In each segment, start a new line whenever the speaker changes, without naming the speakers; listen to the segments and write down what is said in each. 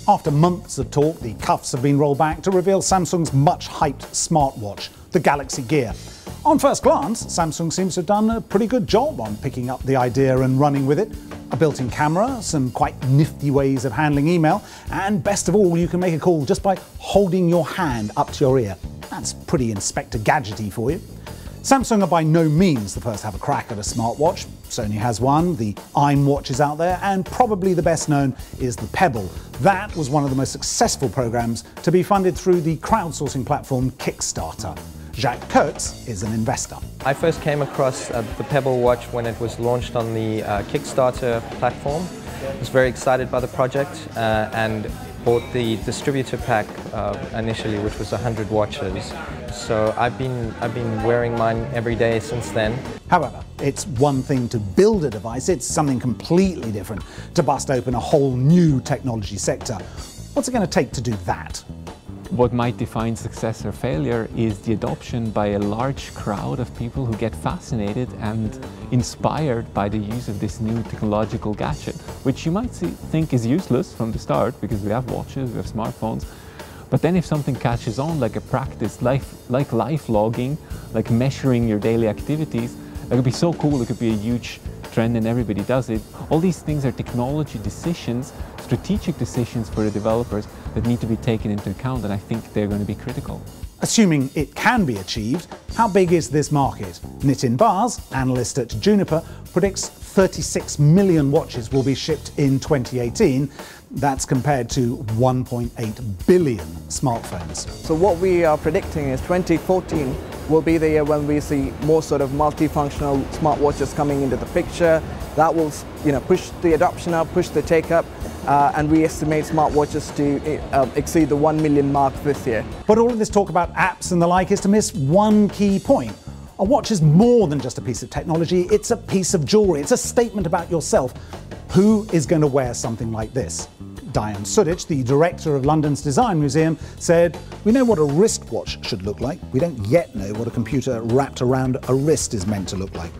After months of talk, the cuffs have been rolled back to reveal Samsung's much-hyped smartwatch, the Galaxy Gear. On first glance, Samsung seems to have done a pretty good job on picking up the idea and running with it. A built-in camera, some quite nifty ways of handling email, and best of all, you can make a call just by holding your hand up to your ear. That's pretty Inspector Gadgety for you. Samsung are by no means the first to have a crack at a smartwatch. Sony has one, the iWatch is out there, and probably the best known is the Pebble. That was one of the most successful programs to be funded through the crowdsourcing platform Kickstarter. Jacques Kurtz is an investor.
I first came across the Pebble watch when it was launched on the Kickstarter platform. I was very excited by the project and bought the distributor pack initially, which was 100 watches. So I've been wearing mine every day since then.
However, it's one thing to build a device, it's something completely different to bust open a whole new technology sector. What's it going to take to do that?
What might define success or failure is the adoption by a large crowd of people who get fascinated and inspired by the use of this new technological gadget, which you might think is useless from the start because we have watches, we have smartphones. But then if something catches on, like a practice, like life logging, like measuring your daily activities, it could be so cool, it could be a huge trend and everybody does it. All these things are technology decisions, strategic decisions for the developers that need to be taken into account, and I think they're going to be critical.
Assuming it can be achieved, how big is this market? Nitin Baz, analyst at Juniper, predicts 36 million watches will be shipped in 2018. That's compared to 1.8 billion smartphones.
So what we are predicting is 2014 will be the year when we see more sort of multifunctional smartwatches coming into the picture. That will, push the adoption up, push the take up, and we estimate smartwatches to exceed the 1 million mark this year.
But all of this talk about apps and the like is to miss one key point. A watch is more than just a piece of technology, it's a piece of jewellery, it's a statement about yourself. Who is going to wear something like this? Diane Sudic, the director of London's Design Museum, said, "We know what a wristwatch should look like. We don't yet know what a computer wrapped around a wrist is meant to look like."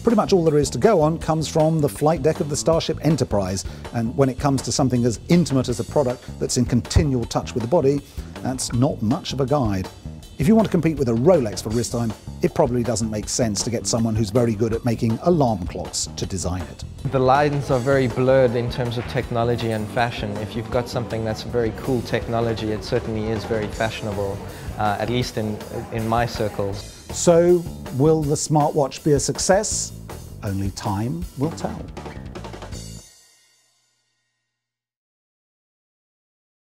Pretty much all there is to go on comes from the flight deck of the Starship Enterprise, and when it comes to something as intimate as a product that's in continual touch with the body, that's not much of a guide. If you want to compete with a Rolex for wrist time, it probably doesn't make sense to get someone who's very good at making alarm clocks to design it.
The lines are very blurred in terms of technology and fashion. If you've got something that's very cool technology, it certainly is very fashionable, at least in my circles.
So, will the smartwatch be a success? Only time will tell.